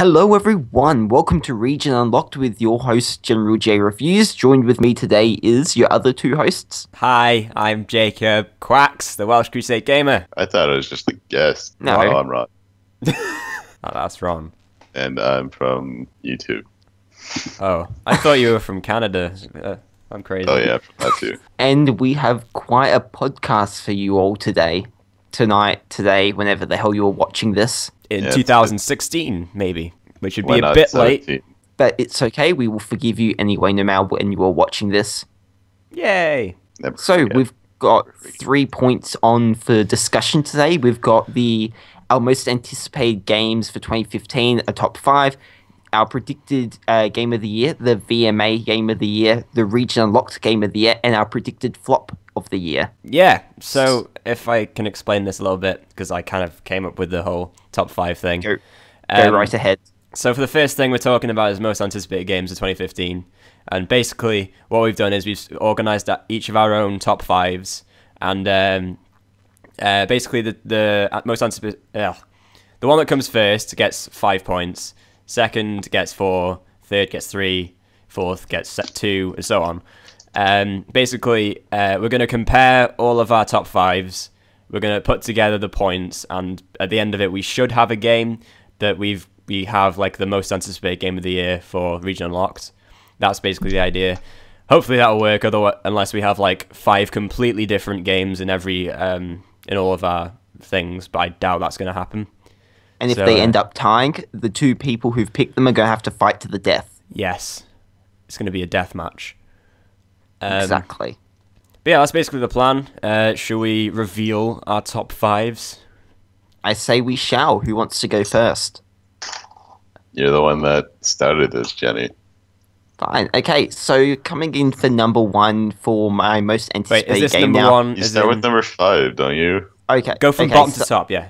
Hello everyone, welcome to Region Unlocked with your host GeneralJReviews. Joined with me today is your other two hosts. Hi, I'm JacobQuacks, the Welsh Crusade Gamer. I thought I was just a guest. No. Oh, I'm Ron. Oh, that's wrong. And I'm from YouTube. Oh, I thought you were from Canada. I'm crazy. Oh yeah, from that too. And we have quite a podcast for you all today. Today, whenever the hell you're watching this. In Yeah, 2016, maybe, which would be Why a not bit 17? late. But it's okay, we will forgive you anyway, no matter when you are watching this. Yay! Never So forget. we've got 3 points on for discussion today. We've got our most anticipated games for 2015, a top 5, our predicted game of the year, the VMA game of the year, the Region Unlocked game of the year, and our predicted flop of the year. Yeah, so if I can explain this a little bit, because I kind of came up with the whole top 5 thing. Go right ahead. So for the first thing we're talking about is most anticipated games of 2015. And basically what we've done is we've organised each of our own top 5s. And basically the most anticipated... the one that comes first gets 5 points. Second gets 4. Third gets 3. Fourth gets 2, and so on. Basically, we're going to compare all of our top 5s. We're going to put together the points, and at the end of it, we should have a game that we have like the most anticipated game of the year for Region Unlocked. That's basically the idea. Hopefully that'll work. Otherwise, unless we have like 5 completely different games in every in all of our things, but I doubt that's going to happen. And if they end up tying, the 2 people who've picked them are going to have to fight to the death. Yes, it's going to be a death match. Exactly. But yeah, that's basically the plan. Shall we reveal our top 5s? I say we shall. Who wants to go first? You're the one that started this, Jenny. Fine. Okay, so coming in for number 1 for my most Wait, anticipated is this game number now. 1? You start with number 5, don't you? Okay. Go from okay, bottom so, to top, yeah.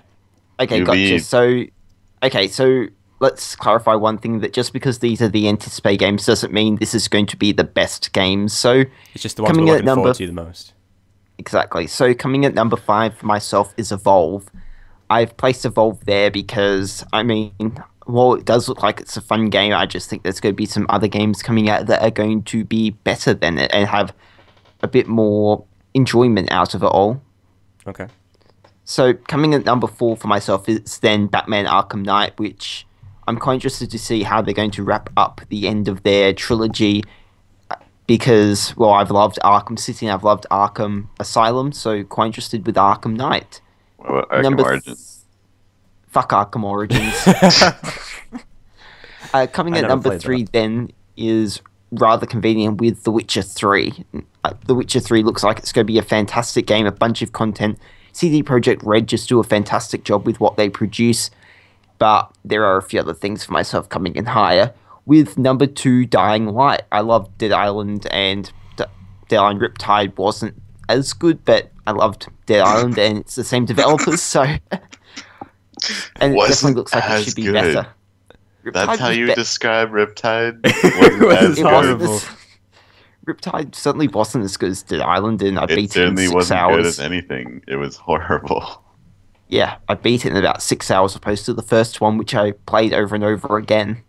Okay, You gotcha. lead. So let's clarify one thing, that just because these are the anticipated games doesn't mean this is going to be the best games. So It's just the ones we're coming at looking number forward to the most. Exactly. So coming at number 5 for myself is Evolve. I've placed Evolve there because, I mean, while it does look like it's a fun game, I just think there's going to be some other games coming out that are going to be better than it and have a bit more enjoyment out of it all. Okay. So coming at number 4 for myself is then Batman Arkham Knight, which I'm quite interested to see how they're going to wrap up the end of their trilogy, because, well, I've loved Arkham City and I've loved Arkham Asylum, so quite interested with Arkham Knight. What about Arkham Origins? Fuck Arkham Origins. Coming at number 3 then is rather convenient with The Witcher 3. The Witcher 3 looks like it's going to be a fantastic game, a bunch of content. CD Projekt Red just do a fantastic job with what they produce, but there are a few other things for myself coming in higher. With number 2, Dying Light. I love Dead Island, and Dead Island Riptide wasn't as good, but I loved Dead Island, and it's the same developers, so... and it definitely looks like it should be better. That's how you describe Riptide? It horrible. Riptide certainly wasn't as good as Dead Island, and I beat it in 6 certainly wasn't hours. good as anything. It was horrible. Yeah, I beat it in about 6 hours opposed to the first one, which I played over and over again.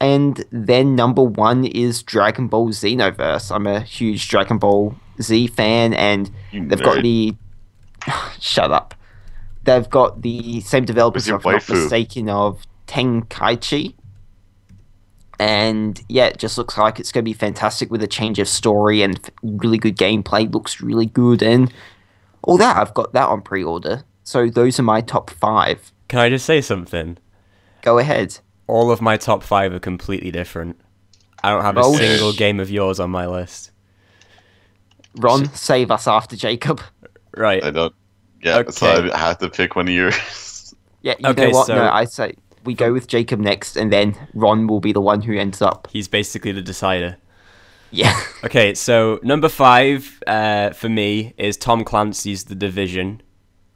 And then number 1 is Dragon Ball Xenoverse. I'm a huge Dragon Ball Z fan, and they've got the... Shut up. They've got the same developers, if I'm not mistaken, of Tenkaichi. And yeah, it just looks like it's going to be fantastic with a change of story and really good gameplay. Looks really good, and all that. I've got that on pre-order. So those are my top 5. Can I just say something? Go ahead. All of my top 5 are completely different. I don't have a single game of yours on my list. Ron, save us after Jacob. Right. I don't... Yeah, Okay. so I have to pick one of yours. Yeah, you know what? No, I say we go with Jacob next, and then Ron will be the one who ends up. He's basically the decider. Yeah. Okay, so number 5 for me is Tom Clancy's The Division.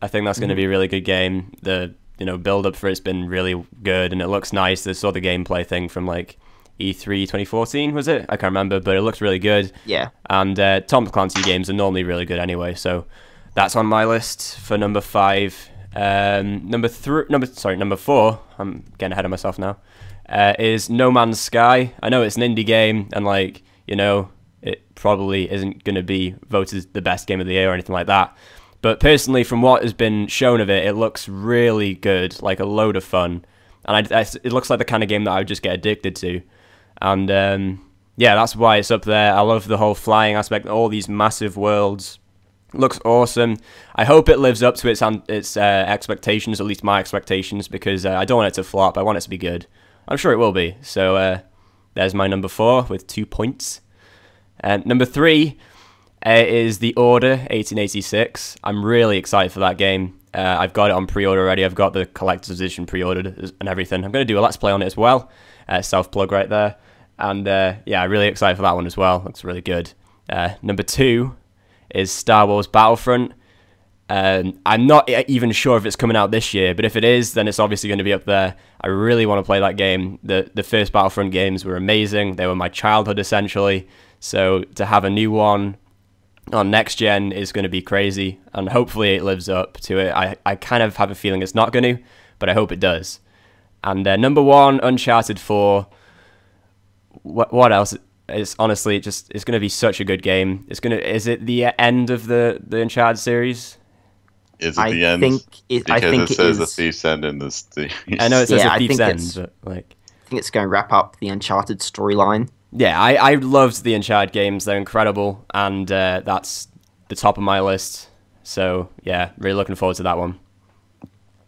I think that's going to be a really good game. The build up for it's been really good, and it looks nice. I saw the gameplay thing from like E3 2014, was it? I can't remember, but it looks really good. Yeah. And Tom Clancy games are normally really good anyway, so that's on my list for number 5. Number four. I'm getting ahead of myself now. Is No Man's Sky. I know it's an indie game, and like it probably isn't going to be voted the best game of the year or anything like that. But personally, from what has been shown of it, it looks really good, like a load of fun, and it looks like the kind of game that I would just get addicted to. And yeah, that's why it's up there. I love the whole flying aspect, all these massive worlds. Looks awesome. I hope it lives up to its expectations, at least my expectations, because I don't want it to flop. I want it to be good. I'm sure it will be. So there's my number 4 with 2 points. Number 3 is The Order 1886. I'm really excited for that game. I've got it on pre-order already. I've got the collector's edition pre-ordered and everything. I'm going to do a Let's Play on it as well. Self-plug right there. And yeah, really excited for that one as well. Looks really good. Number 2 is Star Wars Battlefront. I'm not even sure if it's coming out this year, but if it is, then it's obviously going to be up there. I really want to play that game. The first Battlefront games were amazing. They were my childhood, essentially. So to have a new one on next gen is going to be crazy, and hopefully it lives up to it. I kind of have a feeling it's not going to, but I hope it does. And number 1, Uncharted 4. What else? It's honestly it's going to be such a good game. Is it the end of the Uncharted series? Is it the end? I think it says is. a thief's end in the series. I know it says a thief's end, but like I think it's going to wrap up the Uncharted storyline. Yeah, I loved the Uncharted games. They're incredible, and that's the top of my list. So yeah, really looking forward to that one.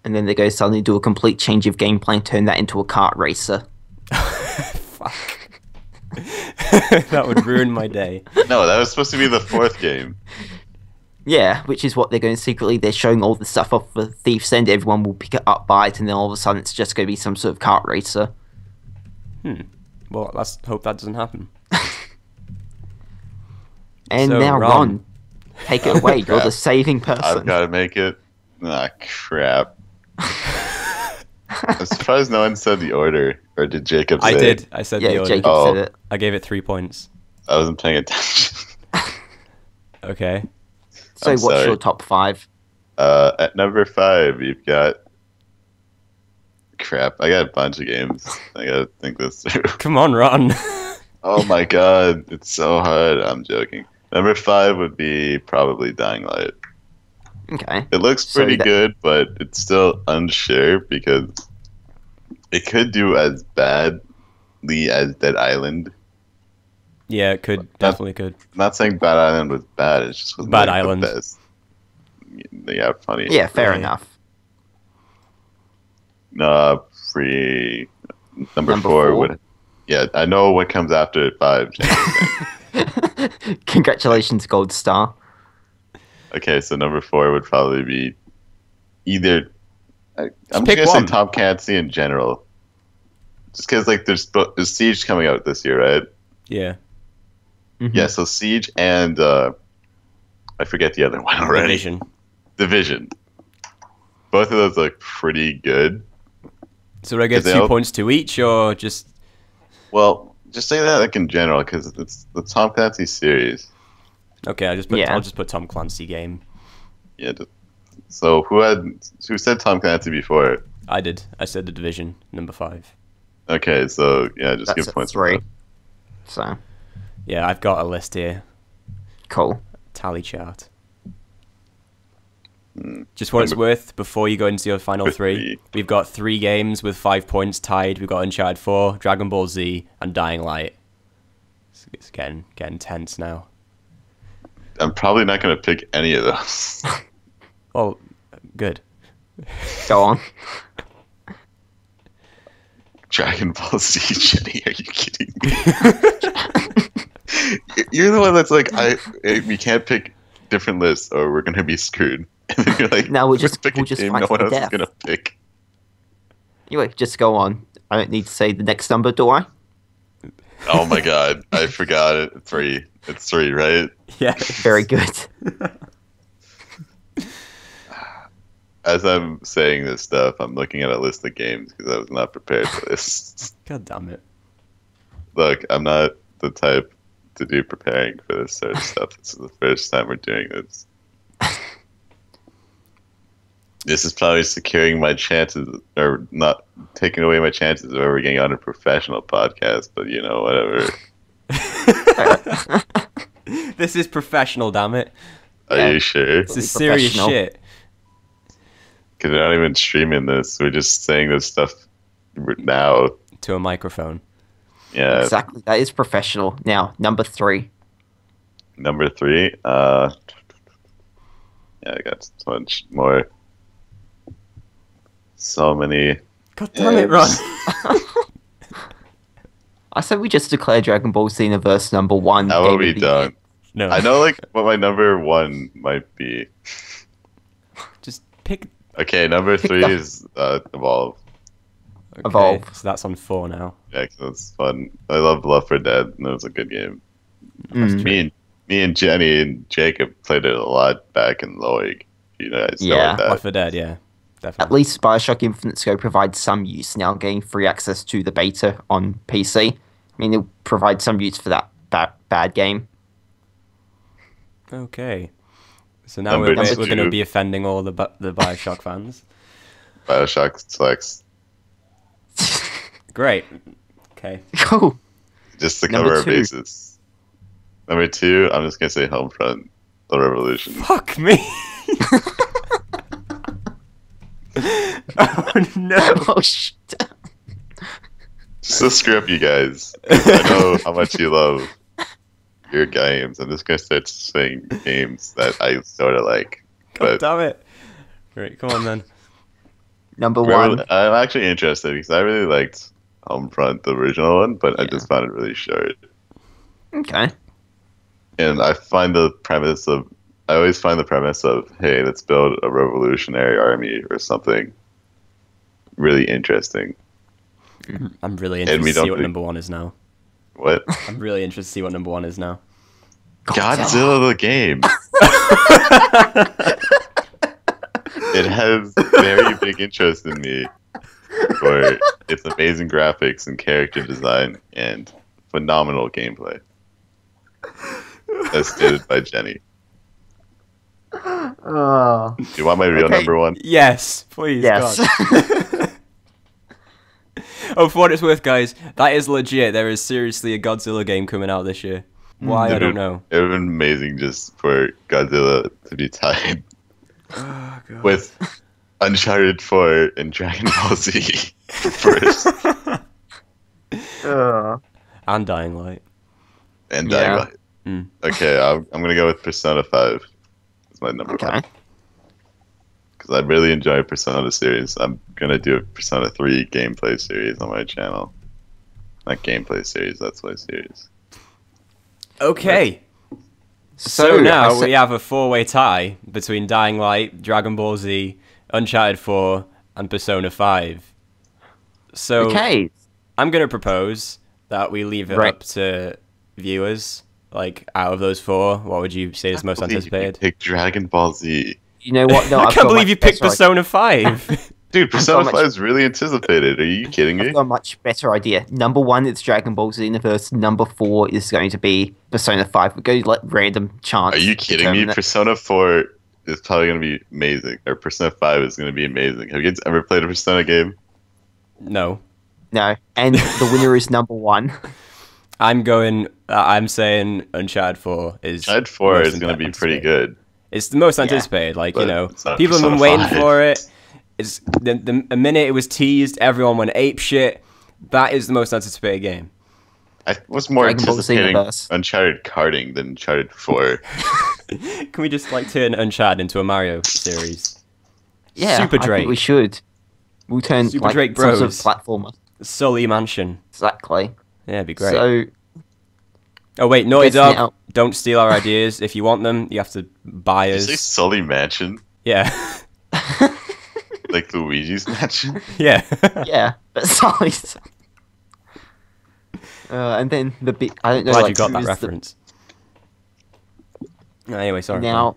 And then they go suddenly do a complete change of gameplay and turn that into a kart racer. Fuck. That would ruin my day. No, that was supposed to be the 4th game. Yeah, which is what they're going secretly. They're showing all the stuff off the Thief's End. Everyone will pick it up, buy it, and then all of a sudden it's just going to be some sort of kart racer. Well, let's hope that doesn't happen. And So, now, Ron. Ron, take it away. You're the saving person. I've got to make it. Ah, crap. I'm surprised no one said The Order, or did Jacob say I it? did. I said Yeah, The Order. Jacob said it. I gave it 3 points. I wasn't paying attention. Okay. So, I'm what's sorry. your top 5? At number 5, you've got... Crap, I got a bunch of games. I gotta think this through. Come on, Ron. Oh my god, it's so hard. I'm joking. Number 5 would be probably Dying Light. Okay. It looks So pretty that- good, but it's still unsure because it could do as badly as Dead Island. Yeah, it could. Definitely could. I'm not saying Bad Island was bad, it just was Bad like Island. the best. Yeah, funny. Yeah, fair Right. enough. Free number Number 4 4? would. Yeah, I know what comes after 5. Congratulations, Gold Star. Okay, so number 4 would probably be either. I'm just pick gonna say one. Tom Clancy in general, just because like there's Siege coming out this year, right? Yeah. Mhm. Yeah, so Siege and I forget the other one already. Division. Both of those look pretty good. So do I get 'Cause they 2 all- points to each, or just... Well, just say that like in general because it's the Tom Clancy series. Okay, I'll just put Tom Clancy game. Yeah. So who said Tom Clancy before? I did. I said The Division, number 5. Okay, so yeah, just That's give at points. for 3. that. So, Yeah, I've got a list here. cool. Tally chart. Just what it's worth, before you go into your final 3, we've got 3 games with 5 points tied. We've got Uncharted 4, Dragon Ball Z, and Dying Light. It's getting tense now. I'm probably not gonna pick any of those. Oh, good. Go on. Dragon Ball Z, Jenny, are you kidding me? You're the one that's like, we can't pick different lists or we're gonna be screwed. And then you're like, No, we'll "Let's just pick a game fight no to one the else is death." gonna pick. Anyway, just go on. I don't need to say the next number, do I? Oh my god, I forgot it. 3. It's 3, right? Yeah. Very good. As I'm saying this stuff, I'm looking at a list of games because I was not prepared for this. God damn it. Look, I'm not the type to do preparing for this sort of stuff. This is the first time we're doing this. This is probably securing my chances, or not taking away my chances of ever getting on a professional podcast, but you know, whatever. This is professional, damn it. Are you sure? This is serious shit. Because we're not even streaming this. We're just saying this stuff now. To a microphone. Yeah. Exactly. That is professional. Now, number 3. Number 3. Yeah, I got so much more. So many. God damn it, Ron. I said we just declare Dragon Ball Xenoverse number 1. How are we done? No. I know, like, what my number 1 might be. Just pick. Okay, number 3 is Evolve. Okay, Evolve. So that's on 4 now. Yeah, 'cause it's fun. I love Left 4 Dead, and it was a good game. Me and Jenny and Jacob played it a lot back in Loig. You guys know Yeah. that. Left 4 Dead, yeah. Definitely. At least Bioshock Infinite Scope provides some use now, getting free access to the beta on PC. I mean, it'll provide some use for that bad game. Okay. So now we're going to be offending all the Bioshock fans. Bioshock sucks. Great. Okay. Cool. Just to Number cover our 2. bases. Number 2, I'm just going to say Homefront, The Revolution. Fuck me. Oh no. Oh, shit. Just to screw up you guys. I know how much you love your games. I'm just going to start saying games that I sort of like. God damn it. Right, come on then. Number 1. I'm actually interested because I really liked Homefront, the original one, but I just found it really short. Okay. And I always find the premise of, hey, let's build a revolutionary army or something really interesting. I'm really interested to see what number 1 is now. What? I'm really interested to see what number 1 is now. Godzilla the game. It has very big interest in me for its amazing graphics and character design and phenomenal gameplay. As stated by Jenny. Oh. Do you want my real number 1? Yes, please. Yes. God. Oh, for what it's worth, guys, that is legit. There is seriously a Godzilla game coming out this year. Why, I don't know. It would have been amazing just for Godzilla to be tied with Uncharted 4 and Dragon Ball Z first. And Dying Light. And Dying Light. Okay, I'm going to go with Persona 5. That's my number 1. Because I really enjoy Persona series. I'm going to do a Persona 3 gameplay series on my channel. Not gameplay series, that's my series. Okay. So now we have a 4-way tie between Dying Light, Dragon Ball Z, Uncharted 4, and Persona 5. So I'm going to propose that we leave it up to viewers. Like, out of those 4, what would you say is most anticipated? Pick Dragon Ball Z. You know what? No, I can't believe you picked Persona 5. Dude, Persona 5 is really anticipated. Are you kidding me? I've got a much better idea. Number 1 is Dragon Ball Xenoverse. Number 4 is going to be Persona 5. We're going to let random chance. Are you kidding me? Persona 4 is probably going to be amazing. Or Persona 5 is going to be amazing. Have you guys ever played a Persona game? No. No. And the winner is number 1. I'm saying Uncharted 4 is... Uncharted 4 is going to be pretty good. It's the most anticipated. Like, you know, people have been waiting for it. It's the minute it was teased, everyone went ape shit. That is the most anticipated game. I was more anticipating Uncharted karting than Uncharted 4. Can we just like turn Uncharted into a Mario series? Yeah, Super Drake. I think we should. We'll turn Super Drake Bros. Some sort of platformer. Sully Mansion. Exactly. Yeah, it'd be great. So, oh wait, Naughty Dog, don't steal our ideas. If you want them, you have to buy us. Did you say Sully Mansion? Yeah. Like Luigi's Mansion? Yeah. Yeah, but Sully's. And then the big. I don't know. Glad like, you got that reference. Anyway, sorry. Now,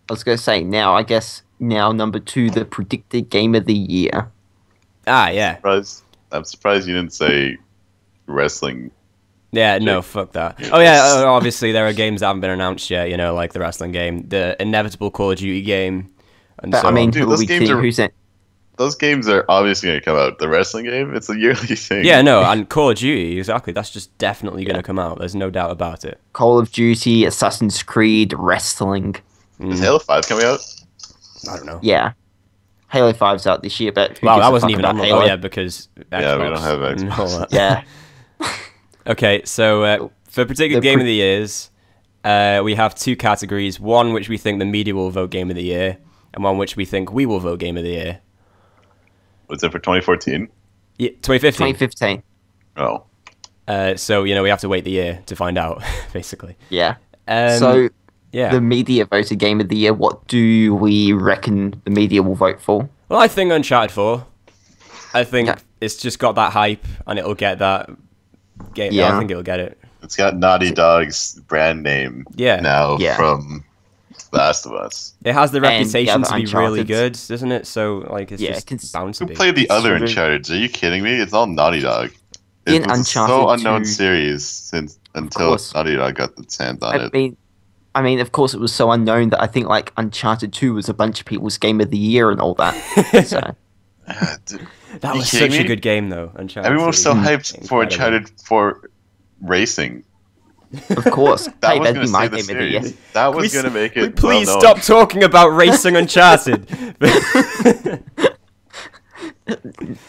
I was going to say, I guess, number 2, the predicted game of the year. Ah, yeah. I'm surprised you didn't say wrestling. Yeah, no, fuck that. Oh, yeah, obviously there are games that haven't been announced yet, you know, like the wrestling game, the inevitable Call of Duty game, And But so I mean, on. Dude, who are those we games kidding? are- Who's in? Those games are obviously going to come out. The wrestling game, it's a yearly thing. Yeah, no, and Call of Duty, exactly. That's just definitely going Yeah. to come out. There's no doubt about it. Call of Duty, Assassin's Creed, wrestling. Is Halo 5 coming out? I don't know. Yeah. Halo 5's out this year, but who Wow, gives that a wasn't fuck even about on. Halo? Oh yeah, because Xbox Yeah, we don't have and all Xbox. that. Yeah. Okay, so for predicted The game of the years, we have two categories. One which we think the media will vote game of the year, and one which we think we will vote game of the year. What's it for 2014? Yeah, 2015. 2015. Oh. So we have to wait the year to find out, basically. Yeah. So yeah. The media voted game of the year. What do we reckon the media will vote for? Well, I think Uncharted 4. I think Yeah. it's just got that hype, and it'll get that game. Yeah. I think it'll get it. It's got Naughty Dog's brand name Yeah. now Yeah. from Last of Us. It has the And the reputation other to be really Uncharted. good, doesn't it? So like, it's Yeah, just bound to Who be. played the other Consider- Uncharted? Are you kidding me? It's all Naughty Dog. In It was a Uncharted so unknown 2 series until course. Naughty Dog got its hands on it. I mean, of course, it was so unknown that I think like Uncharted 2 was a bunch of people's game of the year and all that. So Dude, That you was kidding such a me? good game, though. Uncharted. Everyone was so 2. hyped for Incredible. Uncharted 4 Racing. of course, That hey, was that'd going be to my save the game of the year. series. That was going to make it. Please well-known. stop talking about racing Uncharted.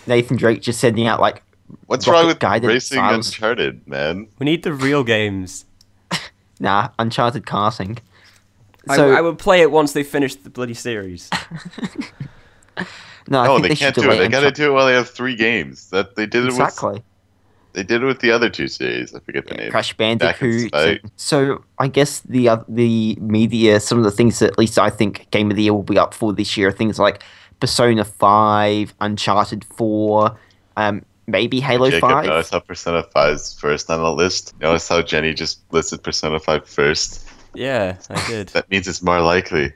Nathan Drake just sending out like What's rocket wrong with guided Racing missiles. Uncharted, man? We need the real games. Nah, Uncharted karting. I would play it once they finish the bloody series. No, I No, think they they can't should do it. delay They got to do it while they have 3 games. That they did it exactly. with. They did it with the other 2 series. I forget the name. Crash Back in Bandicoot. Spite. So I guess the media, some of the things that at least I think Game of the Year will be up for this year are things like Persona 5, Uncharted 4, maybe Halo Jacob, 5. notice how Persona 5's first on the list? Notice how Jenny just listed Persona 5 first? Yeah, I did. That means it's more likely.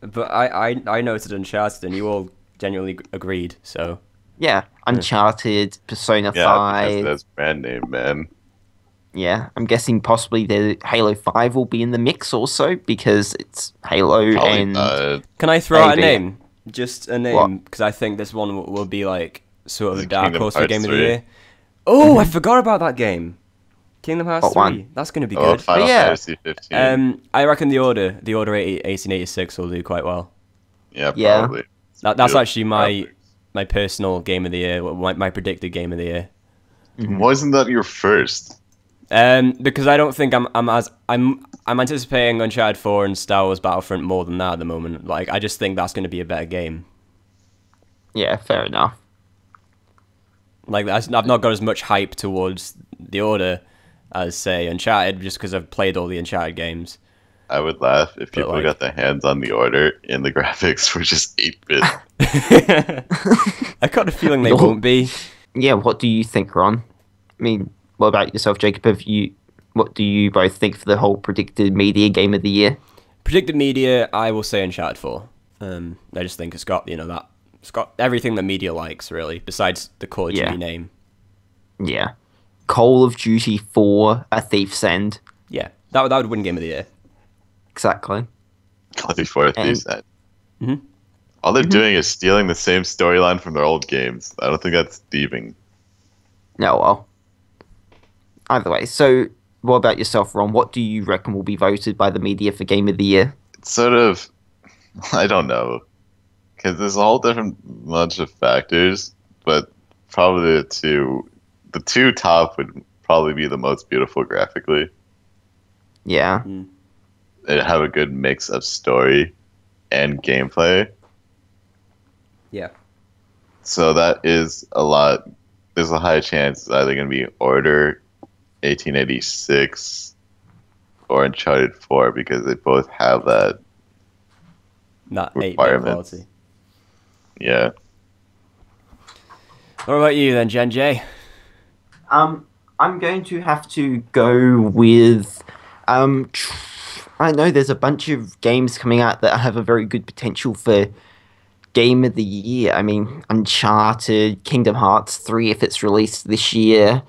But I noted Uncharted, and you all genuinely agreed. So Yeah, Uncharted, Persona Yeah, 5. because that's brand name, man. Yeah, I'm guessing possibly the Halo 5 will be in the mix also because it's Halo Probably and not. can I throw out a Maybe. name? Just a What? name, because I think this one will be like sort of Is a it dark Kingdom horse for Hearts game of the 3? year. Oh, I forgot about that game. Kingdom Hearts What 3. one? That's going to be Oh, good. Final yeah. Fantasy 15. I reckon the Order 1886 will do quite well. Yeah, yeah. probably. That's Beautiful actually my graphics. my personal game of the year, my predicted game of the year. Wasn't that your first? Because I don't think I'm anticipating Uncharted 4 and Star Wars Battlefront more than that at the moment. Like, I just think that's going to be a better game. yeah, fair enough. Like, I've not got as much hype towards the Order as, say, Uncharted, just because I've played all the Uncharted games. I would laugh if people like- got their hands on the Order and the graphics were just 8-bit. I got a feeling they No. won't be. Yeah, what do you think, Ron? I mean, what about yourself, Jacob? What do you both think for the whole predicted media game of the year? Predicted media, I will say Uncharted 4. I just think it's got, that it's got everything that media likes, really, besides the Call of Duty Yeah. name. Yeah. Call of Duty 4, A Thief's End. Yeah, that would win game of the year. Exactly. Call of Duty 4 And- said. Mhm. All they're doing is stealing the same storyline from their old games. I don't think that's thieving. No, well. Either way, so what about yourself, Ron? What do you reckon will be voted by the media for game of the year? It's sort of, I don't know, because there's a whole different bunch of factors, but probably the two top would probably be the most beautiful graphically. Yeah. It'd have a good mix of story and gameplay. Yeah. So that is a lot. There's a high chance it's either going to be Order 1886 or Uncharted 4 because they both have that. That 8-bit Requirements. quality. Yeah. What about you then, Gen J? I'm going to have to go with I know there's a bunch of games coming out that have a very good potential for game of the year. I mean, Uncharted, Kingdom Hearts 3 if it's released this year.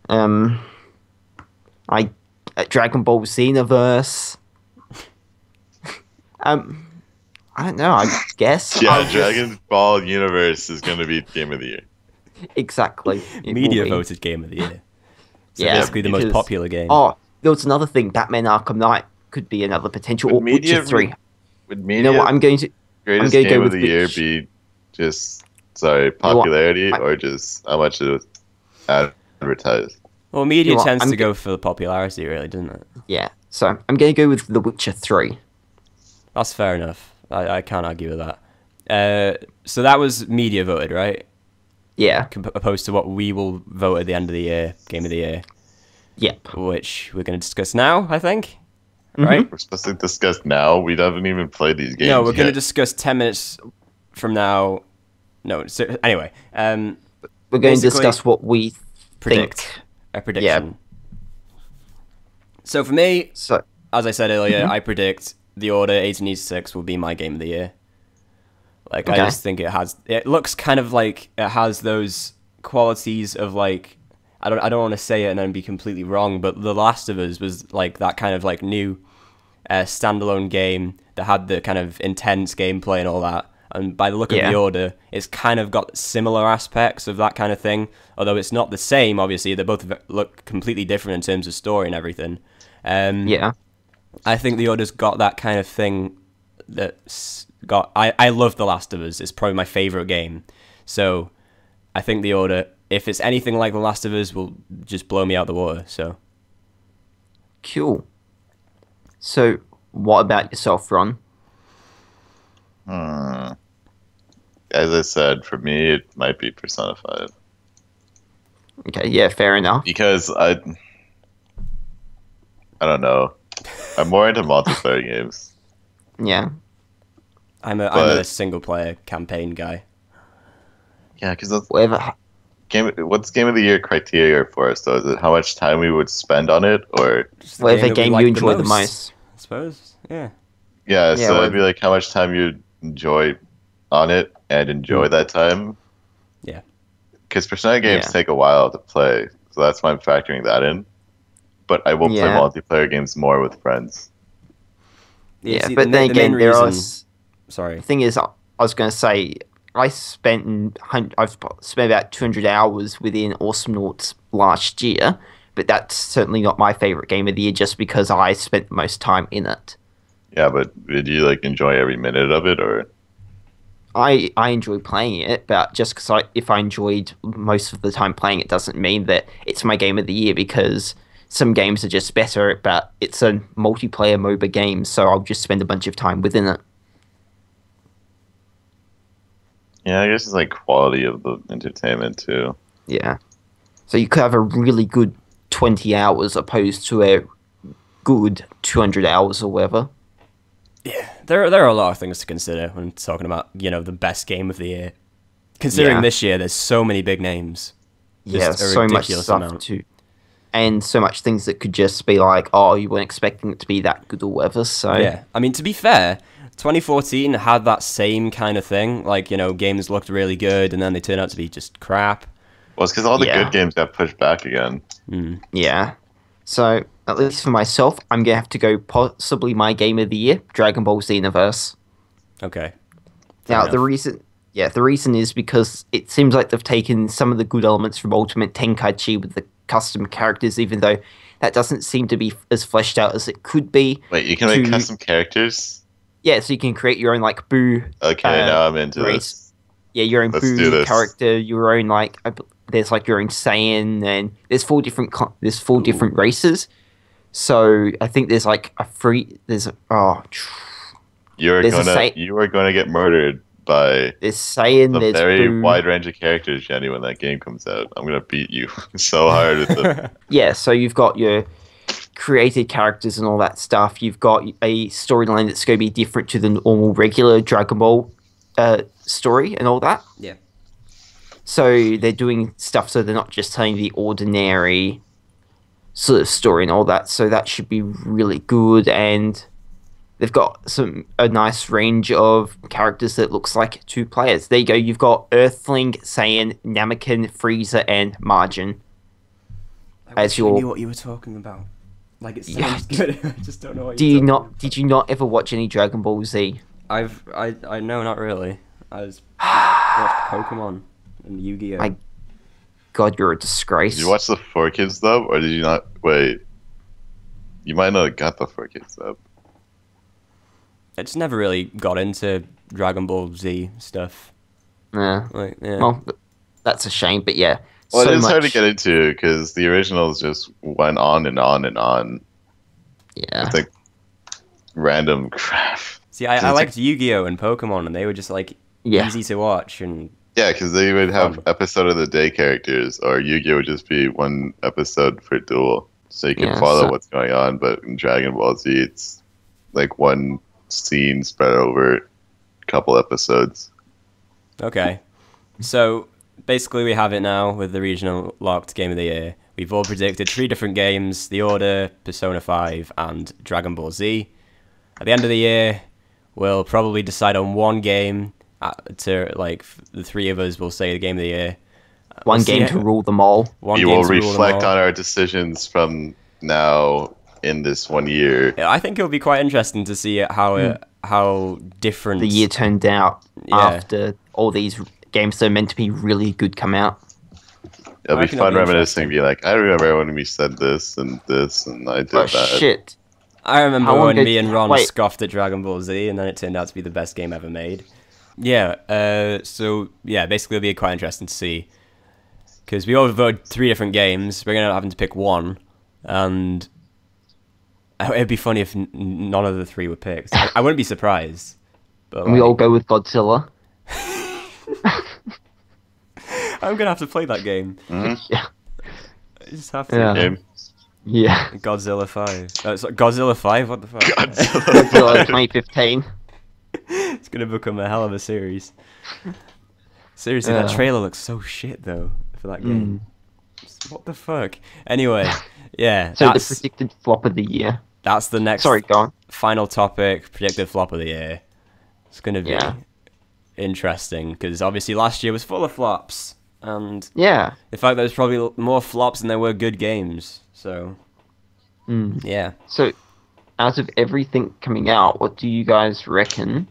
Dragon Ball Xenoverse. I don't know. I guess. Yeah, Dragon Ball Universe is going to be Game of the Year. Exactly. Media voted Game of the Year. So basically the most popular game. Oh, there was another thing. Batman Arkham Knight could be another potential. Or Witcher 3. Would media, you know what? I'm going to game go of the year be just popularity or just how much it was advertised? Well, media tends to go for the popularity, really, doesn't it? Yeah. So I'm going to go with The Witcher 3. That's fair enough. I can't argue with that. So that was media voted, right? Yeah. Opposed to what we will vote at the end of the year, Game of the Year. Yep. Which we're going to discuss now, I think. Right? We're supposed to discuss now? We haven't even played these games. No, we're going to discuss 10 minutes from now. No, so, anyway. We're going to discuss what we think. A prediction. Yeah. So for me, as I said earlier, I predict The Order 1886 will be my Game of the Year. Like, I just think it looks kind of like it has those qualities of, like, I don't want to say it and then be completely wrong, but The Last of Us was like that kind of like new standalone game that had the kind of intense gameplay and all that. And by the look of The Order, it's kind of got similar aspects of that kind of thing, although it's not the same. Obviously, they both look completely different in terms of story and everything. I think The Order's got that kind of thing that's got. I love The Last of Us. It's probably my favorite game. So I think The Order, if it's anything like The Last of Us, will just blow me out the water. So cool. So what about yourself, Ron? As I said, for me, it might be Persona 5. Okay, yeah, fair enough. Because I don't know. I'm more into multiplayer games. Yeah. I'm a single-player campaign guy. Yeah, because whatever. What's Game of the Year criteria for us, though? Is it how much time we would spend on it, or whatever game you enjoy the most? I suppose, yeah. Yeah, so it'd be like how much time you enjoy on it and enjoy that time. Yeah. Because Persona games take a while to play, so that's why I'm factoring that in. But I will play multiplayer games more with friends. Yeah, but then again, there are. Sorry. The thing is, I was going to say, I've spent about 200 hours within Awesome Noughts last year, but that's certainly not my favorite game of the year just because I spent the most time in it. Yeah, but did you like enjoy every minute of it, or? I enjoy playing it, but just because if I enjoyed most of the time playing it doesn't mean that it's my game of the year, because some games are just better, but it's a multiplayer MOBA game, so I'll just spend a bunch of time within it. Yeah, I guess it's like quality of the entertainment too. Yeah. So you could have a really good 20 hours opposed to a good 200 hours or whatever. Yeah, there are a lot of things to consider when talking about, the best game of the year. Considering this year, there's so many big names. Yeah, so much stuff too. And so much things that could just be like, oh, you weren't expecting it to be that good or whatever, so... Yeah, I mean, to be fair, 2014 had that same kind of thing. Like, games looked really good, and then they turned out to be just crap. Well, it's because all the good games got pushed back again. Yeah. So, at least for myself, I'm going to have to go possibly my game of the year, Dragon Ball Xenoverse. Okay. Now, the reason is because it seems like they've taken some of the good elements from Ultimate Tenkaichi with the custom characters, even though that doesn't seem to be as fleshed out as it could be. Wait, you can make custom characters? Yeah, so you can create your own, like, Boo. Okay, now I'm into this. Yeah, your own Boo character, your own, like, there's, like, your own Saiyan, and there's four different races. So I think there's, like, you are going to get murdered by the very Boo. wide range of characters, Jenny, when that game comes out. I'm going to beat you so hard with them. Yeah, so you've got your created characters and all that stuff. You've got a storyline that's going to be different to the normal regular Dragon Ball story and all that. Yeah. So they're doing stuff so they're not just telling the ordinary sort of story and all that. So that should be really good, and they've got a nice range of characters that looks like two players. There you go. You've got Earthling, Saiyan, Namekian, Frieza, and Margin. I knew what you were talking about. Like, it sounds good. I just don't know what Did you not ever watch any Dragon Ball Z? I know, not really. I was watched Pokemon and Yu-Gi-Oh. My God, you're a disgrace. Did you watch the 4Kids dub, or did you not? Wait, you might not have got the 4Kids dub. I just never really got into Dragon Ball Z stuff. Yeah. Like, yeah. Well, that's a shame, but yeah. Well, so it is hard to much- get into because the originals just went on and on and on. Yeah. It's like random crap. See, I liked Yu-Gi-Oh and Pokemon, and they were just like Yeah. easy to watch, and Yeah, because they would have Fun. episode of the day characters, or Yu-Gi-Oh would just be one episode per duel, so you can Yeah, follow so- what's going on. But in Dragon Ball Z, it's like one scene spread over a couple episodes. okay. So basically, we have it now with the regional locked game of the year. We've all predicted 3 different games: The Order, Persona 5, and Dragon Ball Z. At the end of the year, we'll probably decide on one game. The 3 of us will say the game of the year. One We'll see game it. to rule them all. One We game will to rule them reflect all. on our decisions from now in this 1 year. Yeah, I think it'll be quite interesting to see how different The year turned out Yeah. after all these games that are meant to be really good come out. It'll I be reckon it'll fun be reminiscing, interesting. be like, I remember when we said this and I did But that. shit. I remember I wanna when go- me and Ron wait. scoffed at Dragon Ball Z, and then it turned out to be the best game ever made. Yeah, so yeah, basically it'll be quite interesting to see. Because we all voted 3 different games, we're going to having to pick one, and it'd be funny if none of the 3 were picked. I wouldn't be surprised. But And we all go with Godzilla. I'm going to have to play that game. Yeah. I just have to. Yeah. Game. Yeah. Godzilla 5. Godzilla 5? What the fuck? Godzilla 2015. It's going to become a hell of a series. Seriously, that Yeah. trailer looks so shit, though, for that game. What the fuck? Anyway, yeah, So the that's predicted flop of the year. the next Sorry, go on. final topic, predicted flop of the year. It's going to be Yeah. interesting, because obviously last year was full of flops, and Yeah. in fact there was probably more flops than there were good games, so yeah. So, out of everything coming out, what do you guys reckon?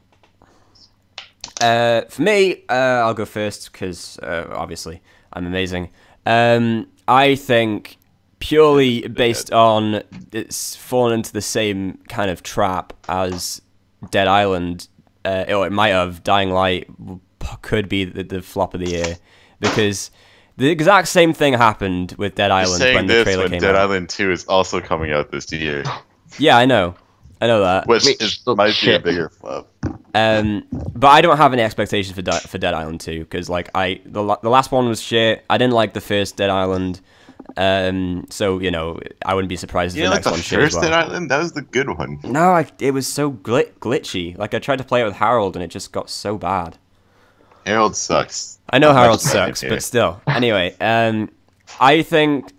For me, I'll go first because obviously I'm amazing. I think purely based on it's fallen into the same kind of trap as Dead Island, or it might have. Dying Light could be the flop of the year because the exact same thing happened with Dead You're Island saying when the this trailer when came Dead out. Island 2 is also coming out this year, Yeah, I know that. which Which looks might be a shit. bigger flop. But I don't have any expectations for Dead Island 2 because like the last one was shit. I didn't like the first Dead Island, so you know I wouldn't be surprised if You the know, like next the one's shit as first well. Dead Island, that was the good one. No, it was so glitchy. Like I tried to play it with Harold and it just got so bad. Harold sucks. I know I'm not Harold just saying sucks, here. but still. Anyway, I think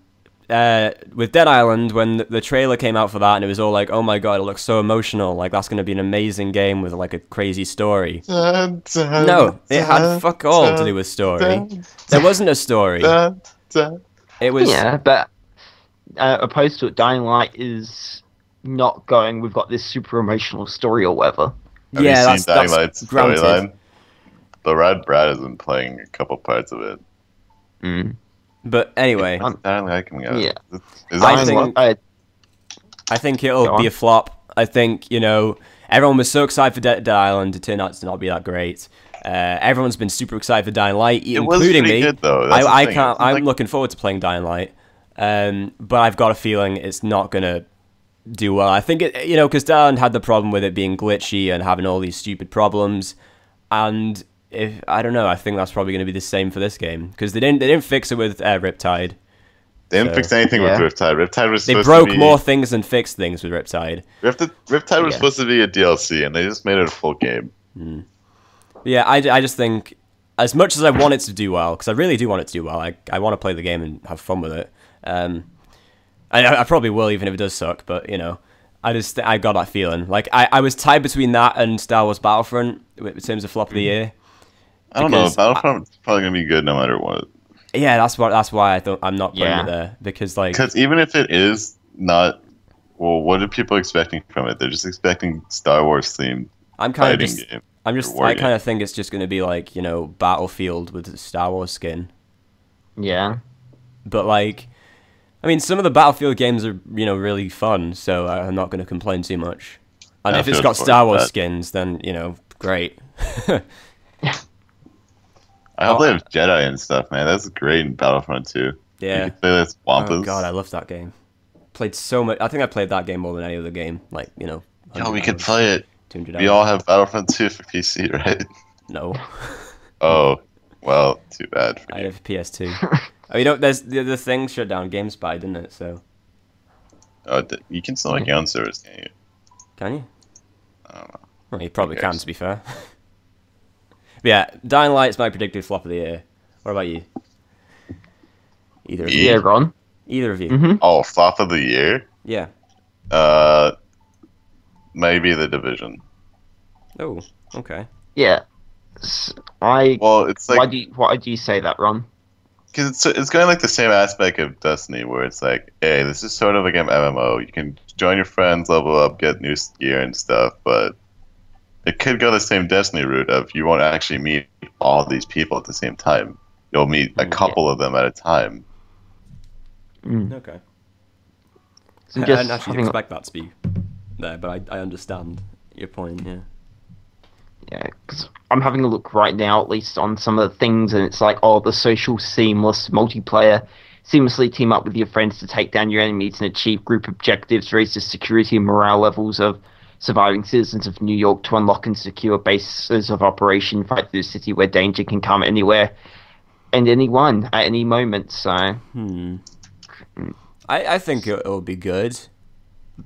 with Dead Island, when the trailer came out for that, and it was all like, "Oh my god, it looks so emotional! Like that's going to be an amazing game with like a crazy story." No, it had fuck all to do with story. There wasn't a story. It was Yeah, but opposed to it, Dying Light is not going, we've got this super emotional story or whatever. Have yeah, you seen Dying Light's granted. storyline? The Rad Brad has been playing a couple parts of it. But anyway, When's Dying Light coming out? Yeah. Is I that think- I think it'll Go be on. a flop. I think, you know, everyone was so excited for Dead Island. It turned out to not be that great. Everyone's been super excited for Dying Light, It was including pretty me. good, though. That's the I thing. can't. It's I'm like- looking forward to playing Dying Light, but I've got a feeling it's not gonna do well. I think it, you know, because Dead Island had the problem with it being glitchy and having all these stupid problems, and if I don't know, I think that's probably going to be the same for this game because they didn't fix it with Riptide. They didn't So, fix anything yeah. with Riptide. Riptide was They supposed broke to be, more things than fixed things with Riptide. Riptide was Yeah. supposed to be a DLC, and they just made it a full game. Yeah, I just think as much as I want it to do well, because I really do want it to do well, I want to play the game and have fun with it. I probably will even if it does suck, but you know, I got that feeling. Like I was tied between that and Star Wars Battlefront in terms of flop of the year. I don't know. Because Battlefront's probably gonna be good no matter what. Yeah, that's why I thought I'm not putting Yeah. it there because like Because even if it is not, well, what are people expecting from it? They're just expecting Star Wars themed I'm kind of fighting just, game. I kind of think it's just going to be like, you know, Battlefield with the Star Wars skin. Yeah. But like, I mean, some of the Battlefield games are, you know, really fun, so I'm not going to complain too much. And if it's got Star Wars skins, then, you know, great. I hope they have Jedi and stuff, man. That's great in Battlefront 2. Yeah. You can play this Wampas. Oh god, I love that game. Played so much. I think I played that game more than any other game. Like, you know. Yo, we could play it. 200 We all have Battlefront 2 for PC, right? No. Oh, well, too bad for I you. have PS2. Oh, you know, there's the thing shut down GameSpy, didn't it? So. Oh, you can still make your own servers, can't you? Can you? I don't know. Well, you probably can, to be fair. But yeah, Dying Light's my predicted flop of the year. What about you? Either of you? Yeah, Ron. Either of you? Mm-hmm. Oh, flop of the year? Yeah. Maybe The Division. Oh, okay. Yeah. Well, it's like Why do you say that, Ron? because it's going like the same aspect of Destiny, where it's like, hey, this is sort of like an MMO. You can join your friends, level up, get new gear and stuff, but it could go the same Destiny route of you won't actually meet all these people at the same time. You'll meet a couple of them at a time. Okay. So I just didn't actually expect that to be there, but I understand your point, yeah. Yeah, because I'm having a look right now, at least on some of the things, and it's like, oh, the social seamless multiplayer. Seamlessly team up with your friends to take down your enemies and achieve group objectives, raise the security and morale levels of surviving citizens of New York to unlock and secure bases of operation, fight through the city where danger can come anywhere and anyone at any moment, so... I think it'll be good,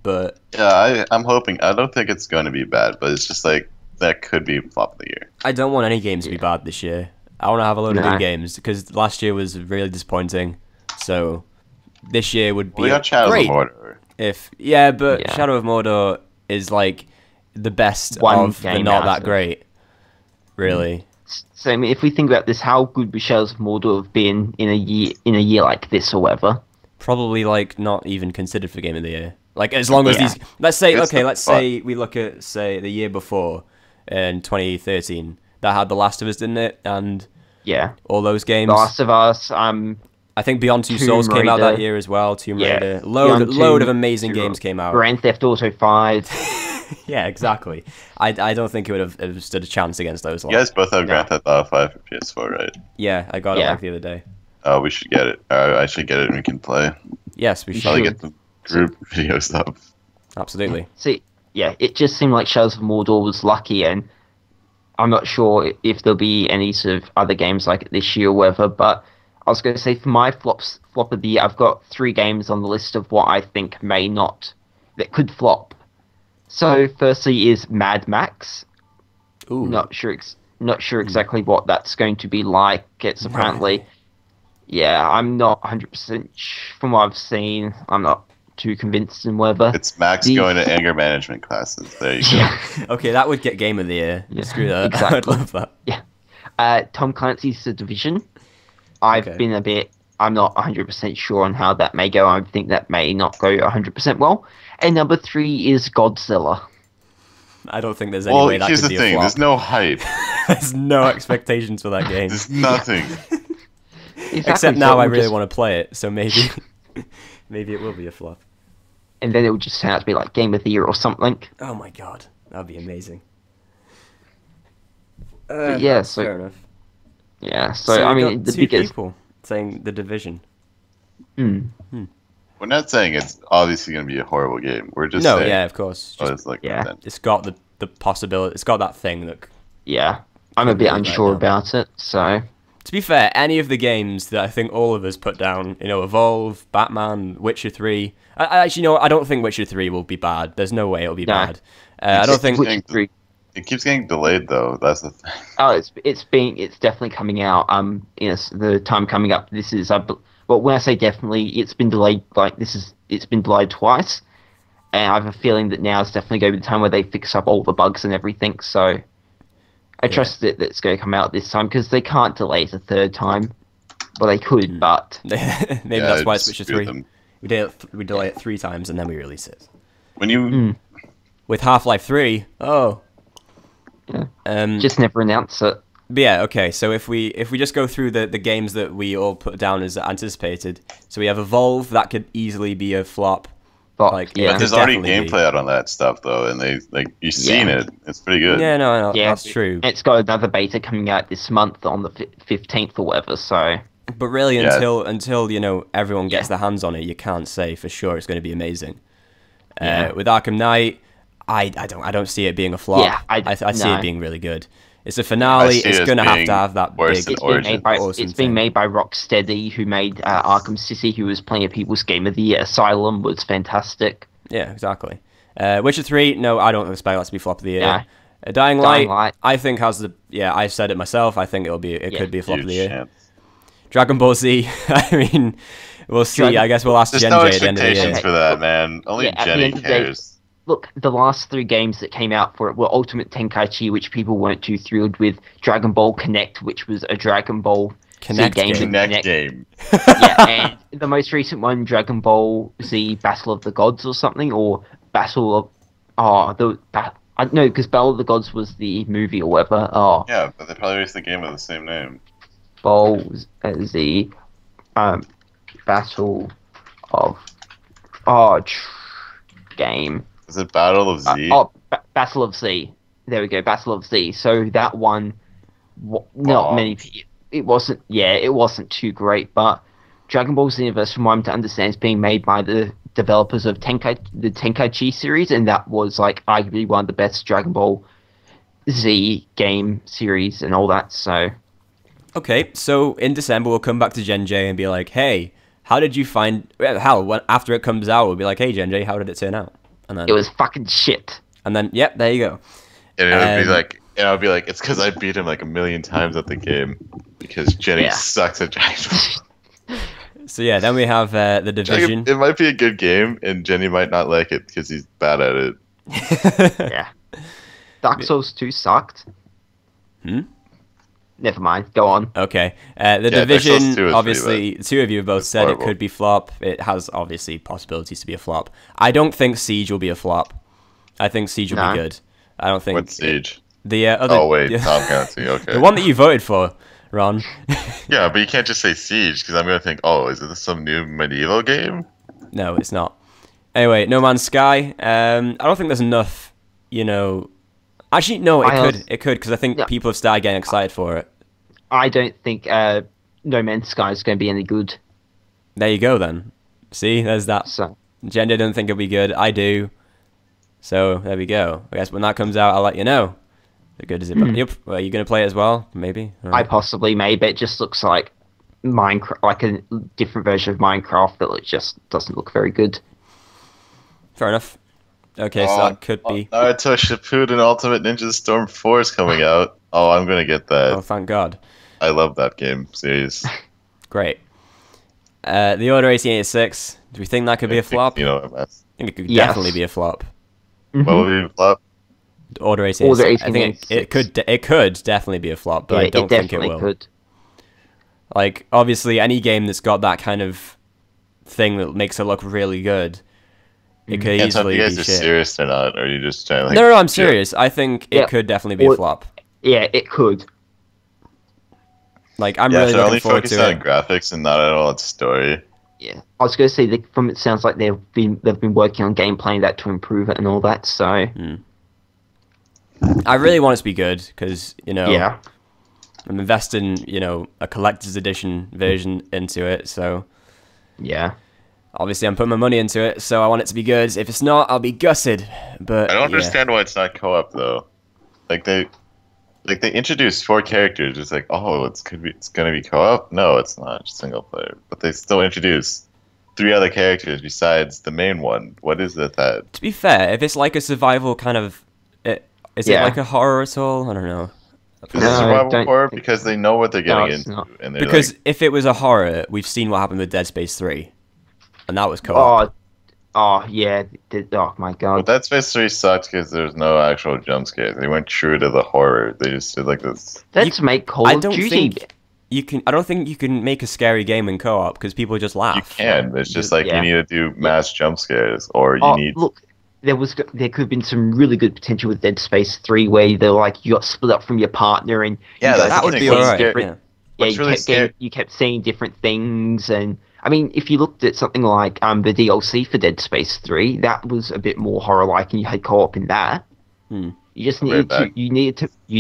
but... Yeah, I'm hoping. I don't think it's going to be bad, but it's just like, that could be flop of the year. I don't want any games to be bad this year. I want to have a load of good games, because last year was really disappointing, so this year would be We got Shadow of Mordor. But Shadow of Mordor is like the best of the not that great, really. So I mean, if we think about this, how good would Shadows of Mordor have been in a year like this or whatever? Probably like not even considered for Game of the Year. Like as long as these, let's say we look at the year before in 2013 that had The Last of Us, didn't it? And all those games. The Last of Us. I think Beyond Two Souls came out that year as well. Tomb Raider. Load of amazing games came out. Grand Theft Auto 5. Yeah, exactly. I don't think it would have stood a chance against those. You guys both have Grand Theft Auto 5 for PS4, right? Yeah, I got it like the other day. Oh, we should get it. I should get it and we can play. Yes, we should. Probably get the group video stuff. Absolutely. See, it just seemed like Shadows of Mordor was lucky, and I'm not sure if there'll be any sort of other games like it this year or whatever, but I was going to say for my flop of the year, I've got 3 games on the list of what I think that could flop. So, firstly is Mad Max. Ooh. Not sure exactly what that's going to be like. It's apparently... Yeah, I'm not 100% from what I've seen. I'm not too convinced in whether... It's Max going to anger management classes. There you go. Okay, that would get Game of the Year. Yeah, screw that. Exactly. I'd love that. Yeah. Tom Clancy's The Division. I'm not 100% sure on how that may go. I think that may not go 100% well. And number 3 is Godzilla. I don't think there's any way that could be a flop. Here's the thing. There's no hype. There's no expectations for that game. There's nothing. Exactly, Except now I really want to play it, so maybe it will be a flop. And then it will just turn out to be like Game of the Year or something. Oh my god, that'd be amazing. So fair enough. Yeah, so I mean, the biggest people saying The Division. We're not saying it's obviously going to be a horrible game. We're just saying, yeah, of course. It's got the possibility. It's got that thing that. Yeah, I'm a bit unsure about it. So. To be fair, any of the games that I think all of us put down, Evolve, Batman, Witcher 3. I actually, I don't think Witcher 3 will be bad. There's no way it'll be bad. I don't think Witcher 3. It keeps getting delayed though. That's the thing. Oh, it's definitely coming out. The time coming up. This is well, when I say definitely, it's been delayed. It's been delayed twice, and I have a feeling that now is definitely going to be the time where they fix up all the bugs and everything. So. I trust that it's going to come out this time because they can't delay it a third time. Well, they could, but maybe that's why it's Witcher 3. We delay it 3 times and then we release it. When you with Half-Life 3, Just never announce it. But yeah, okay. So if we just go through the games that we all put down as anticipated, so we have Evolve, that could easily be a flop. But, Like, But there's already gameplay out on that stuff though, and you've seen it. It's pretty good. Yeah, no, that's true. It's got another beta coming out this month on the 15th or whatever. So, but really, until everyone gets their hands on it, you can't say for sure it's going to be amazing. With Arkham Knight, I don't see it being a flop. Yeah, I see it being really good. It's a finale. It's going to have that big. It's being made by Rocksteady, who made Arkham City, who was plenty of people's game of the year. Asylum was fantastic. Yeah, exactly. Witcher 3, no, I don't expect that to be flop of the year. Dying Light, I think has the. Yeah, I said it myself. I think it could be a flop of the year. Chance. Dragon Ball Z. I mean, we'll see. I guess we'll ask Gen J at the end of the year. There's no expectations for that, man. Only Jenny cares. Look, the last 3 games that came out for it were Ultimate Tenkaichi, which people weren't too thrilled with, Dragon Ball Connect, which was a Dragon Ball Connect game. And the most recent one, Dragon Ball Z Battle of the Gods or something, or Battle of... I don't know, because Battle of the Gods was the movie or whatever. Yeah, but they probably released the game with the same name. Ball Z Battle of... game. Is it Battle of Z? Battle of Z. There we go, Battle of Z. So that one, not many people. It wasn't too great, but Dragon Ball Xenoverse, from what I'm to understand, is being made by the developers of the Tenkaichi series, and that was like arguably one of the best Dragon Ball Z game series and all that. So, okay, so in December we'll come back to Gen J and be like, hey, how did you find? After it comes out, we'll be like, hey, Gen J, how did it turn out? And then it was fucking shit. And then, yep, there you go. And I'll be like, it's because I beat him like 1,000,000 times at the game because Jenny sucks at Dragon Ball. So yeah, then we have the Division. It might be a good game, and Jenny might not like it because he's bad at it. Yeah. Dark Souls 2 sucked. Never mind. Go on. Okay. The Division, obviously, 2 of you have both said it could be flop. It has, obviously, possibilities to be a flop. I don't think Siege will be a flop. I think Siege will be good. I don't think... What Siege? The other... Oh, wait. Tom Clancy. Okay. The one that you voted for, Ron. Yeah, but you can't just say Siege, because I'm going to think, oh, is this some new medieval game? No, it's not. Anyway, No Man's Sky. I don't think there's enough, Actually, no, it could, because I think people have started getting excited for it. I don't think No Man's Sky is going to be any good. There you go, then. See, there's that. So. Gender doesn't think it'll be good. I do. So, there we go. I guess when that comes out, I'll let you know. How good is it? Yep. Are you going to play it as well? Maybe? I possibly may, but it just looks like Minecraft, like a different version of Minecraft that just doesn't look very good. Fair enough. Okay, so that could be... Naruto Shippuden Ultimate Ninja Storm 4 is coming out. Oh, I'm going to get that. Oh, thank God. I love that game series. Great. The Order 1886, do we think that could be a flop? I think it could definitely be a flop. What would be a flop? Order 1886. I think it could definitely be a flop, but I don't think it will. Could. Like, obviously, any game that's got that kind of thing that makes it look really good, it could easily be shit. You guys are serious or not? Or are you just trying to... No, I'm serious. I think it could definitely be a flop. Yeah, it could. Like, I'm really looking forward to it. Only focus on graphics and not at all its story. Yeah, I was going to say from it sounds like they've been working on gameplay that to improve it and all that. So, I really want it to be good because I'm investing a collector's edition version into it. So, yeah. Obviously, I'm putting my money into it, so I want it to be good. If it's not, I'll be gutted. But I don't understand why it's not co-op though. Like they introduced 4 characters. It's like, oh, it's gonna be co-op. No, it's not. It's single player. But they still introduced 3 other characters besides the main one. What is that? To be fair, if it's like a survival kind of, is it like a horror at all? I don't know. Is it survival horror because they know what they're getting into? And because if it was a horror, we've seen what happened with Dead Space 3. And that was co-op. Oh yeah. Oh my God. Well, Dead Space 3 sucked because there's no actual jump scares. They went true to the horror. They just did like this. Let's make Call of Duty. I don't think you can make a scary game in co-op because people just laugh. You can. It's just like you need to do mass jump scares, or you need. Look, there could have been some really good potential with Dead Space 3 where they're like you got split up from your partner and Yeah, you guys that kept would be seeing alright. different- Yeah. Yeah, What's really scary- you kept seeing different things, and I mean, if you looked at something like the DLC for Dead Space 3, that was a bit more horror-like, and you had co-op in that. Hmm. You just Right needed back. you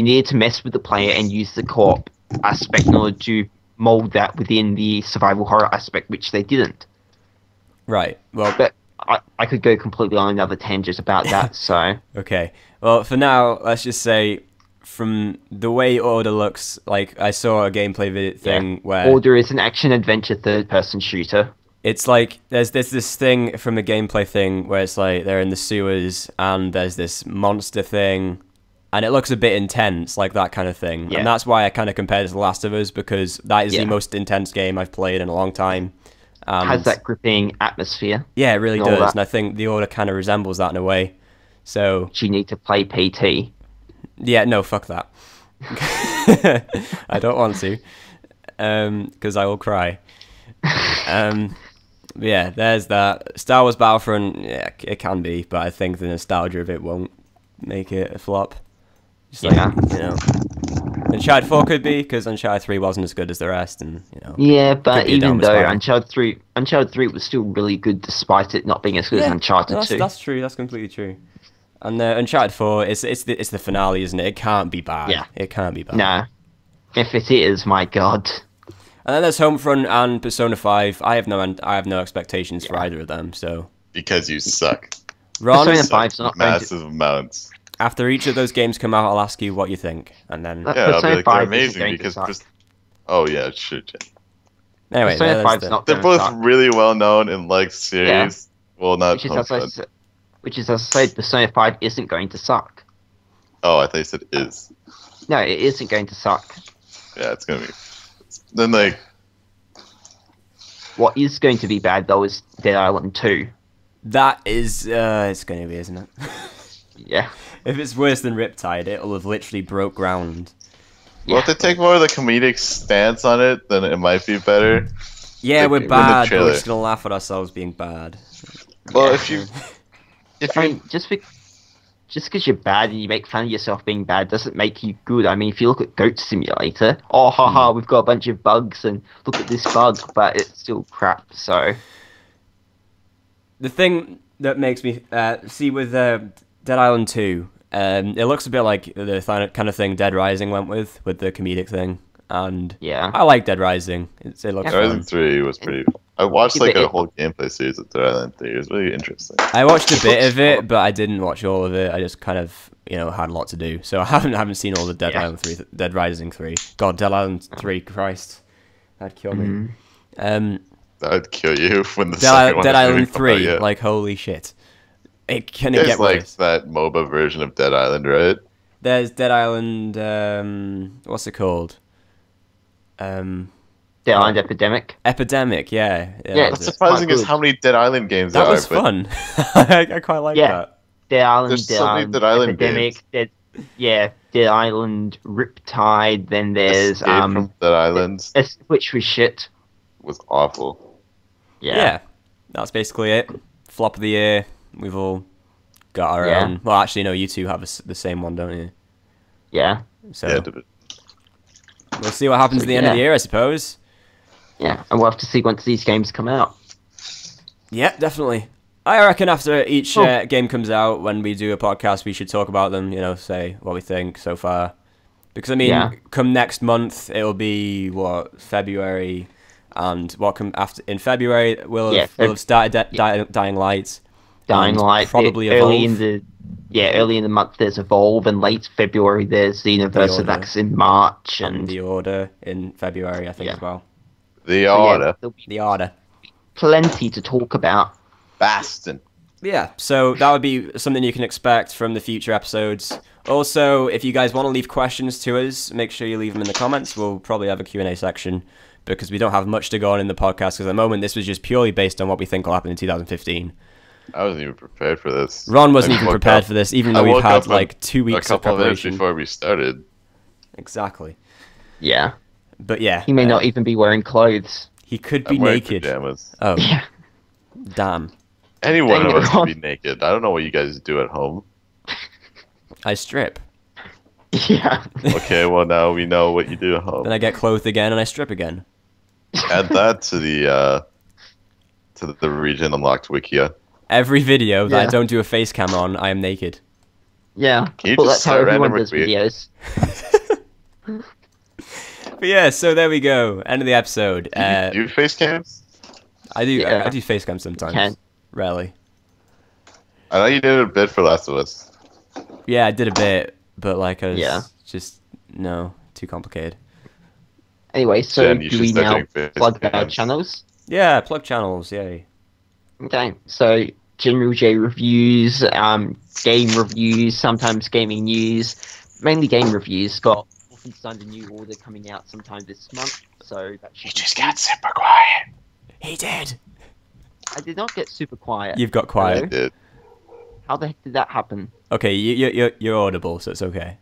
needed to mess with the player and use the co-op aspect in order to mold that within the survival horror aspect, which they didn't. Right. Well, But I could go completely on another tangent about that. So okay. Well, for now, let's just say from the way Order looks, like I saw a gameplay thing where Order is an action-adventure third-person shooter. it's like there's this thing from a gameplay thing where it's like they're in the sewers and there's this monster thing and it looks a bit intense, like that kind of thing. Yeah. And that's why I kind of compared it to The Last of Us, because that is the Yeah. most intense game I've played in a long time. Has that gripping atmosphere. Yeah, it really and all does. that. And I think The Order kind of resembles that in a way. So, But you need to play PT. yeah, no, fuck that. I don't want to, because I will cry. Yeah, there's that. Star Wars Battlefront, yeah, it can be, but I think the nostalgia of it won't make it a flop. Just like, Yeah. you know. Uncharted 4 could be, because Uncharted 3 wasn't as good as the rest, and, you know. Yeah, Could but be a even downward though spiral. Uncharted 3 was still really good despite it not being as good as Uncharted 2. That's true, that's completely true. And Uncharted 4, it's the finale, isn't it? It can't be bad. Yeah. It can't be bad. Nah. If it is, my god. And then there's Homefront and Persona 5. I have no expectations for either of them. So Because you suck. Ron, Persona Suck 5's not going to... massive amounts. after each of those games come out, I'll ask you what you think, and then That- Yeah, I'll be Persona like, they're 5 isn't amazing going to because... suck. Oh, yeah, sure. anyway, Persona there's 5's the- not They're going to both suck. really well known in like series. Well, not Which is, as I Homefront. said, as I said, Persona 5 isn't going to suck. Oh, I thought you said is. No, it isn't going to suck. Yeah, it's gonna be. Then like, What is going to be bad, though, is Dead Island 2. That is, it's going to be, isn't it? Yeah. If it's worse than Riptide, it'll have literally broke ground. well, if they take more of the comedic stance on it, then it might be better. Yeah, Like, we're in the bad, but we're trailer. just gonna laugh at ourselves being bad. Well, Yeah. if you I mean, just because you're bad and you make fun of yourself being bad doesn't make you good. I mean, if you look at Goat Simulator, oh haha, we've got a bunch of bugs and look at this bug, but it's still crap. So The thing that makes me see with Dead Island 2, it looks a bit like the kind of thing Dead Rising went with the comedic thing, and yeah, I like Dead Rising. It looks Dead fun. Island 3 was pretty. I watched Yeah, like but a it- whole gameplay series of Dead Island 3. It was really interesting. I watched a bit of it, but I didn't watch all of it. I just kind of, had a lot to do, so I haven't seen all the Dead Yeah. Island 3, Dead Rising 3. God, Dead Island 3, Christ, that'd kill me. That would kill you when the Dead, second one Dead hasn't Island even come out 3, yet. like holy shit, it can You it guys get like worse? that MOBA version of Dead Island, right? There's Dead Island, what's it called? Dead Island Epidemic. Epidemic, yeah. Yeah, What's it's surprising quite is good. how many Dead Island games that there was are. but fun. I quite like Yeah. that. Dead Island, There's Dead so many Island Dead Island Epidemic. Dead Island Riptide. Then there's Escape from Dead Island which was shit. was awful. Yeah. That's basically it. Flop of the year. We've all got our Yeah. own. Well, actually, no, you two have the same one, don't you? Yeah. So Yeah, we'll see what happens So, at the end of yeah. the year, I suppose. Yeah, and we'll have to see once these games come out. Yeah, definitely. I reckon after each Oh. game comes out, when we do a podcast, we should talk about them, say what we think so far. Because, I mean, Yeah. come next month, it'll be, February, and what come after, in February, we'll have started Dying Light. Dying and Light. Probably early Evolve. early in the month there's Evolve, and late February there's Xenoverse Order. that's in March, and and The Order in February, I think, Yeah. as well. The so, yeah, order. there'll be The Order. plenty to talk about. Bastin. Yeah, so that would be something you can expect from the future episodes. Also, if you guys want to leave questions to us, make sure you leave them in the comments. We'll probably have a Q&A section because we don't have much to go on in the podcast because at the moment this was just purely based on what we think will happen in 2015. I wasn't even prepared for this. Ron wasn't I even woke prepared up- for this, even I though we've woke had up like 2 a weeks of couple of minutes preparation. before we started. Exactly. Yeah, But yeah, he may not even be wearing clothes. he could I'm be wearing naked. pajamas. Oh, Yeah, damn. Any one of us Dang could be naked. I don't know what you guys do at home. I strip. Yeah. Okay, well now we know what you do at Then home. I get clothed again and I strip again. Add that to the region unlocked wikia. Every video that I Yeah. don't do a face cam on, I am naked. Yeah. Can you Well, just that's how start everyone random does with videos. But yeah, so there we go. End of the episode. Do you do face cams? I do. Yeah. I do face cam sometimes. Can. Rarely. I know you did a bit for Last of Us. Yeah, I did a bit, but like I was Yeah. just no, too complicated. Anyway, so Jen, you do should we start now doing face plug our cams. channels? Yeah, plug channels. Yay. Okay, so GeneralJReviews, game reviews, sometimes gaming news, mainly game reviews. Got Wolfenstein: The New Order coming out sometime this month, so that should. Be got super quiet. He did. I did not get super quiet. You've got quiet. I did. How the heck did that happen? Okay, you're audible, so it's okay.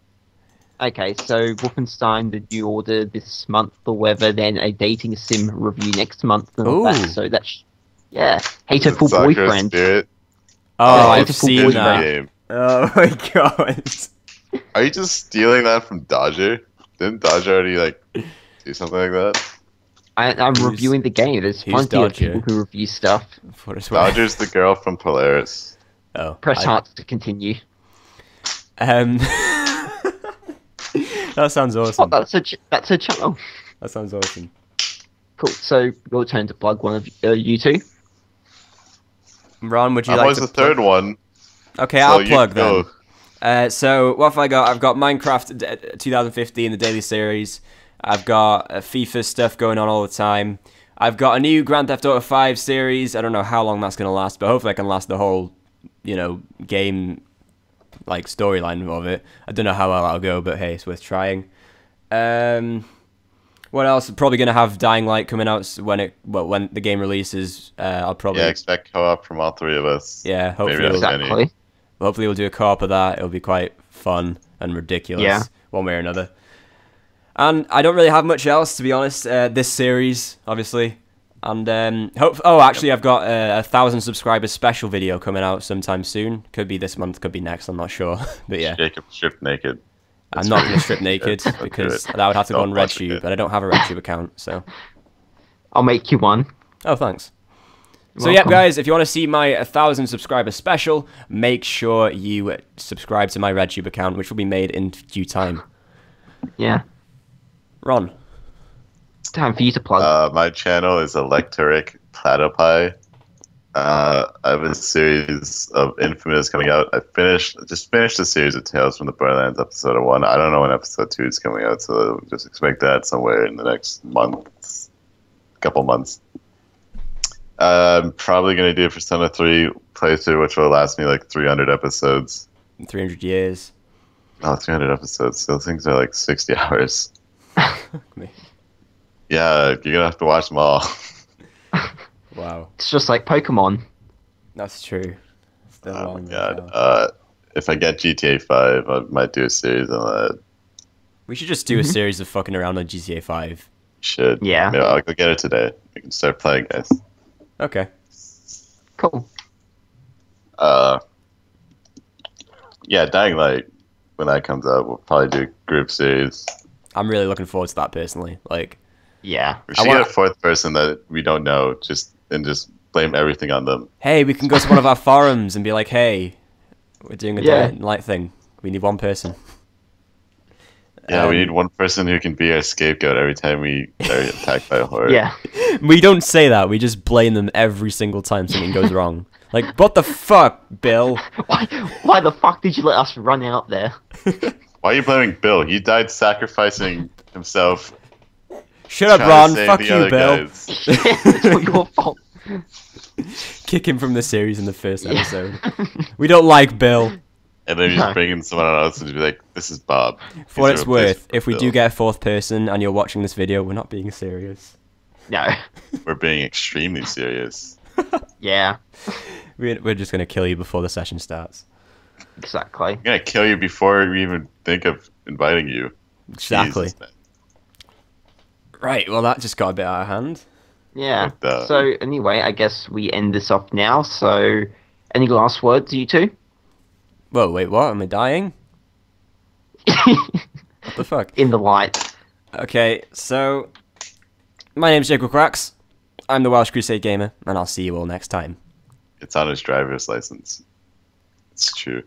Okay, so Wolfenstein: The New Order this month or whatever, then a dating sim review next month and all that. Ooh. So that's yeah, Hateful Sakura Boyfriend. Spirit. Oh, Yeah, I've Hateful seen Boyfriend. that. Game. Oh my god. Are you just stealing that from Dodger? Didn't Dodger already like do something like that? I'm Who's- reviewing the game. There's who's plenty of Dodger? people who review stuff. For as well. Dodger's the girl from Polaris. Oh. Press heart to continue. That sounds Oh, awesome. that's a channel. That sounds awesome. Cool. So your turn to plug one of you two. Ron, would you I'm like always to the third plug? one. Okay, so I'll you plug go. then. So what have I got? I've got Minecraft 2015, the daily series. I've got FIFA stuff going on all the time. I've got a new Grand Theft Auto 5 series. I don't know how long that's going to last, but hopefully I can last the whole, game, like, storyline of it. I don't know how well that'll go, but hey, it's worth trying. What else? Probably going to have Dying Light coming out when the game releases. I'll probably... Yeah, expect co-op from all three of us. Yeah, hopefully Maybe we'll, that's Exactly. hopefully we'll do a co-op of that. It'll be quite fun and ridiculous, Yeah. one way or another. And I don't really have much else, to be honest. This series, obviously. And actually, I've got a 1,000 subscribers special video coming out sometime soon. Could be this month, could be next. I'm not sure, but yeah. Jacob stripped naked. I'm not going to strip naked Don't do because it. that would have to go on Don't watch RedTube, it. but I don't have a RedTube account, so. I'll make you one. Oh, thanks. So Welcome. yeah, guys, if you want to see my 1,000 subscriber special, make sure you subscribe to my RedTube account, which will be made in due time. Yeah. Ron. It's time for you to plug. My channel is Electric Platypi. I have a series of Infamous coming out. Just finished a series of Tales from the Borderlands episode 1. I don't know when episode 2 is coming out, so just expect that somewhere in the next couple months. I'm probably going to do a Persona 3 playthrough, which will last me like 300 episodes. 300 years. Oh, 300 episodes. Those things are like 60 hours. Me. Yeah, you're going to have to watch them all. Wow. It's just like Pokemon. That's true. Still Oh long my as god. hell. If I get GTA 5, I might do a series on that. We should just do a series of fucking around on GTA 5. Should. Yeah. Maybe I'll go get it today. We can start playing, guys. Okay. Cool. Yeah, Dying Light, when that comes out, we'll probably do a group series. I'm really looking forward to that personally. Like, Yeah. We should wanna- get a fourth person that we don't know, just blame everything on them. hey, we can go to one of our forums and be like, hey, we're doing a Yeah. Dying Light thing. We need one person. Yeah, we Um, need one person who can be our scapegoat every time we are attacked by a horde. Yeah. We don't say that. We just blame them every single time something goes wrong. Like, what the fuck, Bill? Why the fuck did you let us run out there? Why are you blaming Bill? He died sacrificing himself. Shut up, trying to Ron. save Fuck the you, other Bill. guys. It's all your fault. Kick him from the series in the first Yeah. episode. We don't like Bill. And then you No. just bring in someone else and be like, this is Bob. For what He's it's a worth, replacement if for we Bill. do get a fourth person and you're watching this video, we're not being serious. No. We're being extremely serious. Yeah. We're just going to kill you before the session starts. Exactly. I'm gonna kill you before we even think of inviting you. Exactly. Jesus, man. Right, well, that just got a bit out of hand. Yeah. But, So anyway, I guess we end this off now. So, any last words, you two? Whoa, wait, what? Am I dying? What the fuck? In the light. Okay, so my name's JacobQuacks. I'm the Welsh Crusade Gamer, and I'll see you all next time. it's on his driver's license. It's true.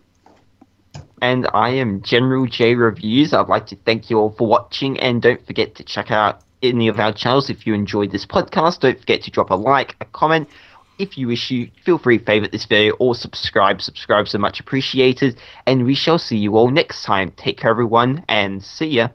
And I am GeneralJReviews. I'd like to thank you all for watching, and don't forget to check out any of our channels if you enjoyed this podcast. Don't forget to drop a like, a comment. If you wish, you feel free to favorite this video or subscribe. Subscribe so much appreciated. And we shall see you all next time. Take care, everyone, and see ya.